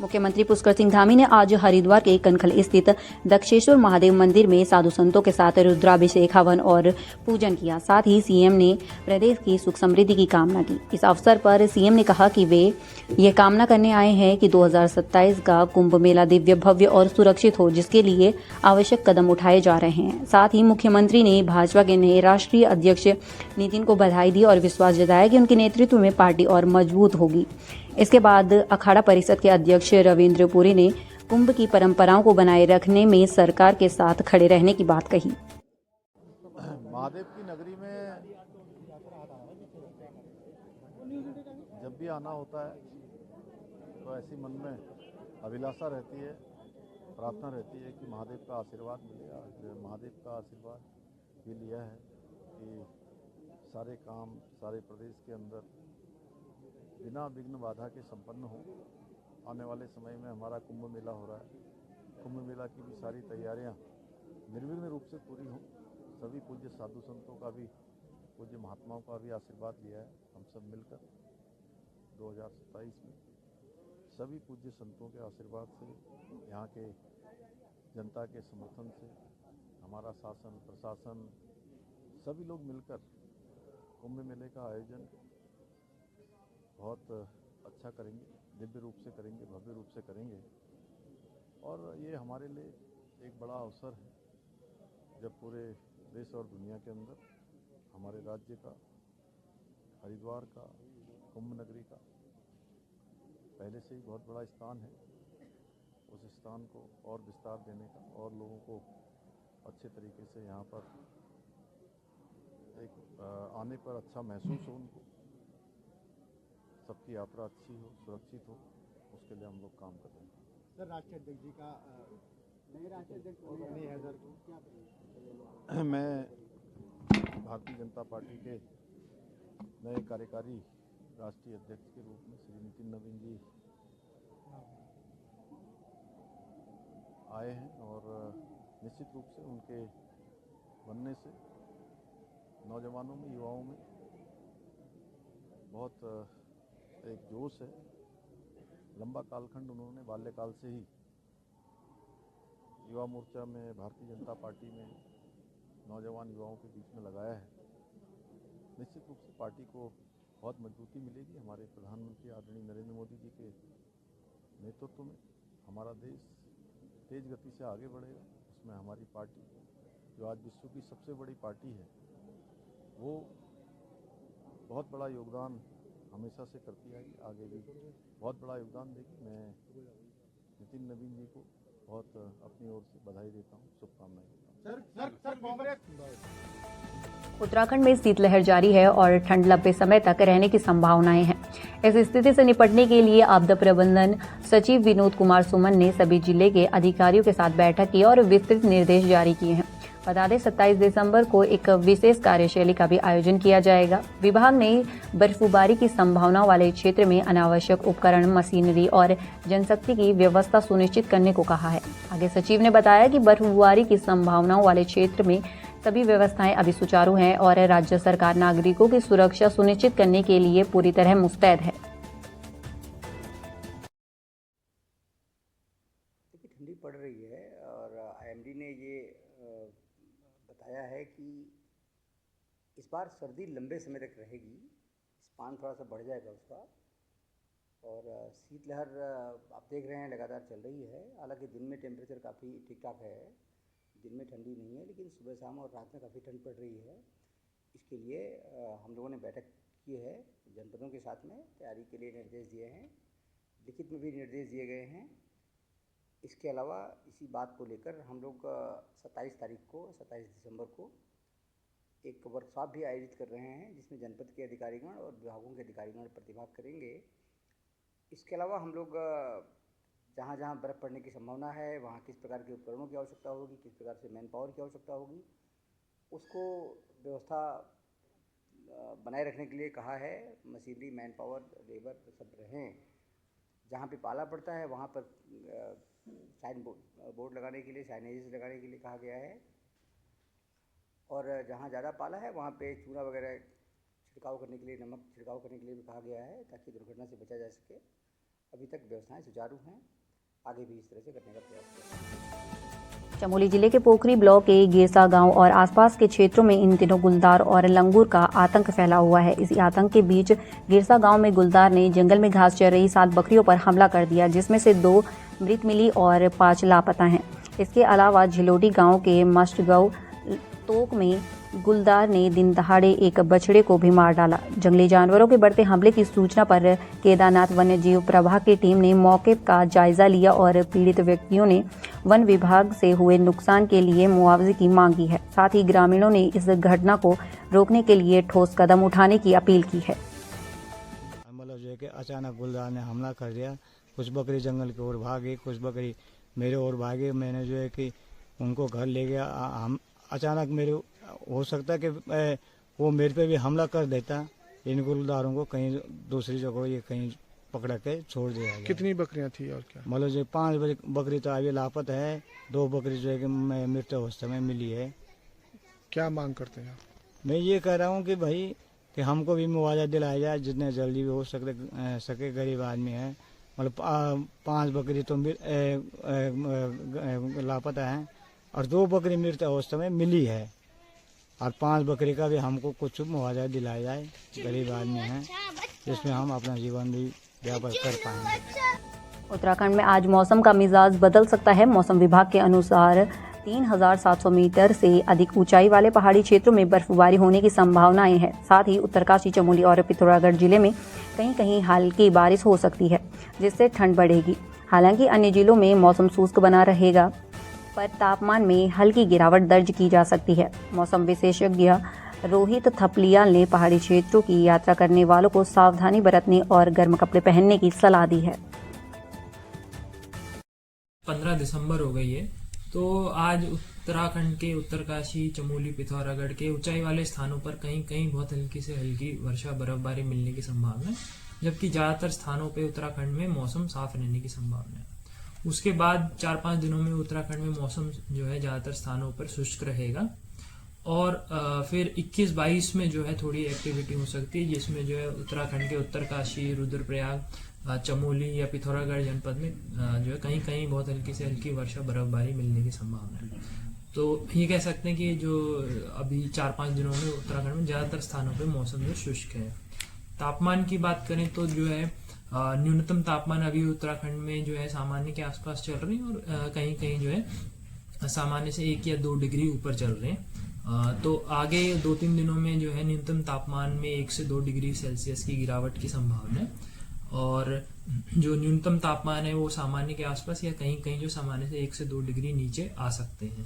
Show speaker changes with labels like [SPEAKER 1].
[SPEAKER 1] मुख्यमंत्री पुष्कर सिंह धामी ने आज हरिद्वार के कनखल स्थित दक्षेश्वर महादेव मंदिर में साधु संतों के साथ रुद्राभिषेक हवन और पूजन किया। साथ ही सीएम ने प्रदेश की सुख समृद्धि की कामना की। इस अवसर पर सीएम ने कहा कि वे ये कामना करने आए हैं कि 2027 का कुंभ मेला दिव्य, भव्य और सुरक्षित हो, जिसके लिए आवश्यक कदम उठाए जा रहे हैं। साथ ही मुख्यमंत्री ने भाजपा के नए राष्ट्रीय अध्यक्ष नितिन को बधाई दी और विश्वास जताया कि उनके नेतृत्व में पार्टी और मजबूत होगी। इसके बाद अखाड़ा परिषद के अध्यक्ष रविंद्र पुरी ने कुंभ की परंपराओं को बनाए रखने में सरकार के साथ खड़े रहने की बात कही।
[SPEAKER 2] महादेव की नगरी में जब भी आना होता है तो ऐसी मन में अभिलाषा रहती है, प्रार्थना रहती है कि महादेव का आशीर्वाद मिले। आज महादेव का आशीर्वाद भी लिया है कि सारे काम सारे प्रदेश के अंदर बिना विघ्न बाधा के संपन्न हो। आने वाले समय में हमारा कुंभ मेला हो रहा है। कुंभ मेला की भी सारी तैयारियां निर्विघ्न रूप से पूरी हों। सभी पूज्य साधु संतों का भी, पूज्य महात्माओं का भी आशीर्वाद लिया है हम सब मिलकर 2027 में। सभी पूज्य संतों के आशीर्वाद से, यहाँ के जनता के समर्थन से हमारा शासन प्रशासन सभी लोग मिलकर कुंभ मेले का आयोजन बहुत अच्छा करेंगे, दिव्य रूप से करेंगे, भव्य रूप से करेंगे। और ये हमारे लिए एक बड़ा अवसर है जब पूरे देश और दुनिया के अंदर हमारे राज्य का, हरिद्वार का, कुंभ नगरी का पहले से ही बहुत बड़ा स्थान है। उस स्थान को और विस्तार देने का और लोगों को अच्छे तरीके से यहाँ पर एक आने पर अच्छा महसूस हो, उनको सबकी यात्रा अच्छी हो, सुरक्षित हो, उसके लिए हम लोग काम कर रहे हैं।
[SPEAKER 3] सर, राष्ट्रीय अध्यक्ष जी का नए राष्ट्रीय अध्यक्ष
[SPEAKER 2] मैं भारतीय जनता पार्टी के नए कार्यकारी राष्ट्रीय अध्यक्ष के रूप में श्री नितिन नवीन जी आए हैं और निश्चित रूप से उनके बनने से नौजवानों में, युवाओं में बहुत एक जोश है। लंबा कालखंड उन्होंने बाल्यकाल से ही युवा मोर्चा में, भारतीय जनता पार्टी में नौजवान युवाओं के बीच में लगाया है। निश्चित रूप से पार्टी को बहुत मजबूती मिलेगी। हमारे प्रधानमंत्री आदरणीय नरेंद्र मोदी जी के नेतृत्व में हमारा देश तेज गति से आगे बढ़ेगा। उसमें हमारी पार्टी, जो आज विश्व की सबसे बड़ी पार्टी है, वो बहुत बड़ा योगदान हमेशा से करती आई, आगे भी बहुत बड़ा योगदान देगी। मैं नितिन नवीन जी को बहुत अपनी ओर से बधाई देता हूँ, शुभकामनाएं देता हूँ।
[SPEAKER 1] उत्तराखंड में शीतलहर जारी है और ठंड लंबे समय तक रहने की संभावनाएं हैं। इस स्थिति से निपटने के लिए आपदा प्रबंधन सचिव विनोद कुमार सुमन ने सभी जिले के अधिकारियों के साथ बैठक की और विस्तृत निर्देश जारी किए हैं। बता दें 27 दिसंबर को एक विशेष कार्यशैली का भी आयोजन किया जाएगा। विभाग ने बर्फबारी की संभावनाओं वाले क्षेत्र में अनावश्यक उपकरण, मशीनरी और जनशक्ति की व्यवस्था सुनिश्चित करने को कहा है। आगे सचिव ने बताया कि बर्फबारी की संभावनाओं वाले क्षेत्र में सभी व्यवस्थाएं अभी सुचारू हैं और राज्य सरकार नागरिकों की सुरक्षा सुनिश्चित करने के लिए पूरी तरह मुस्तैद है।
[SPEAKER 3] ठंडी पड़ रही है और आईएमडी ने ये बताया है कि इस बार सर्दी लंबे समय तक रहेगी, स्पान थोड़ा सा बढ़ जाएगा उसका। और शीतलहर आप देख रहे हैं लगातार चल रही है। हालांकि दिन में टेम्परेचर काफ़ी ठीक ठाक है, दिन में ठंडी नहीं है, लेकिन सुबह शाम और रात में काफ़ी ठंड पड़ रही है। इसके लिए हम लोगों ने बैठक की है, जनपदों के साथ में तैयारी के लिए निर्देश दिए हैं, लिखित में भी निर्देश दिए गए हैं। इसके अलावा इसी बात को लेकर हम लोग 27 दिसंबर को एक वर्कशॉप भी आयोजित कर रहे हैं, जिसमें जनपद के अधिकारीगण और विभागों के अधिकारीगण प्रतिभाग करेंगे। इसके अलावा हम लोग जहाँ जहाँ बर्फ़ पड़ने की संभावना है, वहाँ किस प्रकार के उपकरणों की आवश्यकता होगी, किस प्रकार से मैन पावर की आवश्यकता होगी, उसको व्यवस्था बनाए रखने के लिए कहा है। मशीनरी, मैन पावर, लेबर सब रहें। जहाँ पे पाला पड़ता है वहाँ पर साइन बोर्ड लगाने के लिए, साइनेजेस लगाने के लिए कहा गया है। और जहाँ ज़्यादा पाला है वहाँ पे चूना वगैरह छिड़काव करने के लिए, नमक छिड़काव करने के लिए भी कहा गया है, ताकि दुर्घटना से बचा जा सके। अभी तक व्यवस्थाएं सुचारू हैं, आगे भी इस तरह से करने का प्रयास करेंगे।
[SPEAKER 1] चमोली जिले के पोखरी ब्लॉक के गेसा गांव और आसपास के क्षेत्रों में इन दिनों गुलदार और लंगूर का आतंक फैला हुआ है। इसी आतंक के बीच गेसा गांव में गुलदार ने जंगल में घास चर रही 7 बकरियों पर हमला कर दिया, जिसमें से 2 मृत मिली और 5 लापता हैं। इसके अलावा झिलोटी गांव के मस्टगांव तोक में गुलदार ने दिन दहाड़े एक बछड़े को भी मार डाला। जंगली जानवरों के बढ़ते हमले की सूचना पर केदारनाथ वन्य जीव प्रभाग की टीम ने मौके का जायजा लिया और पीड़ित व्यक्तियों ने वन विभाग से हुए नुकसान के लिए मुआवजे की मांग की है। साथ ही ग्रामीणों ने इस घटना को रोकने के लिए ठोस कदम उठाने की अपील की है।
[SPEAKER 4] मतलब जो है कि अचानक गुलदार ने हमला कर दिया, कुछ बकरी जंगल की ओर भागी, कुछ बकरी मेरे ओर भागे। मैंने जो है कि उनको घर ले गया। हम अचानक मेरे हो सकता है कि वो मेरे पे भी हमला कर देता। इन गुलदारों को कहीं दूसरी जगह ये कहीं पकड़ के छोड़ दिया गया।
[SPEAKER 5] कितनी बकरियां थी और क्या?
[SPEAKER 4] मतलब जो 5 बकरी तो अभी लापत है, 2 बकरी जो है कि मृत अवस्था में मिली है।
[SPEAKER 5] क्या मांग करते हैं आप?
[SPEAKER 4] मैं ये कह रहा हूँ कि भाई कि हमको भी मुआवजा दिलाया जाए जितने जल्दी भी हो सके। गरीब आदमी है। मतलब 5 बकरी तो लापता है और 2 बकरी मृत अवस्था में मिली है और 5 बकरी का भी हमको कुछ मुआवजा दिलाया जाए। गरीब आदमी हैं, जिसमें हम अपना जीवन भी व्यापक कर पाएंगे।
[SPEAKER 1] उत्तराखंड में आज मौसम का मिजाज बदल सकता है। मौसम विभाग के अनुसार 3700 मीटर से अधिक ऊंचाई वाले पहाड़ी क्षेत्रों में बर्फबारी होने की संभावनाएं हैं। साथ ही उत्तरकाशी, चमोली और पिथौरागढ़ जिले में कहीं कहीं हल्की बारिश हो सकती है, जिससे ठंड बढ़ेगी। हालांकि अन्य जिलों में मौसम शुष्क बना रहेगा, पर तापमान में हल्की गिरावट दर्ज की जा सकती है। मौसम विशेषज्ञ रोहित थपलियाल ने पहाड़ी क्षेत्रों की यात्रा करने वालों को सावधानी बरतने और गर्म कपड़े पहनने की सलाह दी है।
[SPEAKER 6] 15 दिसंबर हो गई है, तो आज उत्तराखंड के उत्तरकाशी, चमोली, पिथौरागढ़ के ऊंचाई वाले स्थानों पर कहीं कहीं बहुत हल्की से हल्की वर्षा, बर्फबारी मिलने की संभावना है, जबकि ज्यादातर स्थानों पर उत्तराखंड में मौसम साफ रहने की संभावना है। उसके बाद 4-5 दिनों में उत्तराखंड में मौसम जो है ज्यादातर स्थानों पर शुष्क रहेगा और फिर 21-22 में जो है थोड़ी एक्टिविटी हो सकती है, जिसमें जो है उत्तराखंड के उत्तरकाशी, रुद्रप्रयाग, चमोली या पिथौरागढ़ जनपद में जो है कहीं कहीं बहुत हल्की से हल्की वर्षा, बर्फबारी मिलने की संभावना है। तो ये कह सकते हैं कि जो अभी 4-5 दिनों में उत्तराखंड में ज्यादातर स्थानों पर मौसम जो शुष्क है। तापमान की बात करें तो जो है न्यूनतम तापमान अभी उत्तराखंड में जो है सामान्य के आसपास चल रही है और कहीं कहीं जो है सामान्य से 1 या 2 डिग्री ऊपर चल रहे हैं। तो आगे 2-3 दिनों में जो है न्यूनतम तापमान में 1 से 2 डिग्री सेल्सियस की गिरावट की संभावना है और जो न्यूनतम तापमान है वो सामान्य के आसपास या कहीं कहीं जो सामान्य से 1 से 2 डिग्री नीचे आ सकते हैं।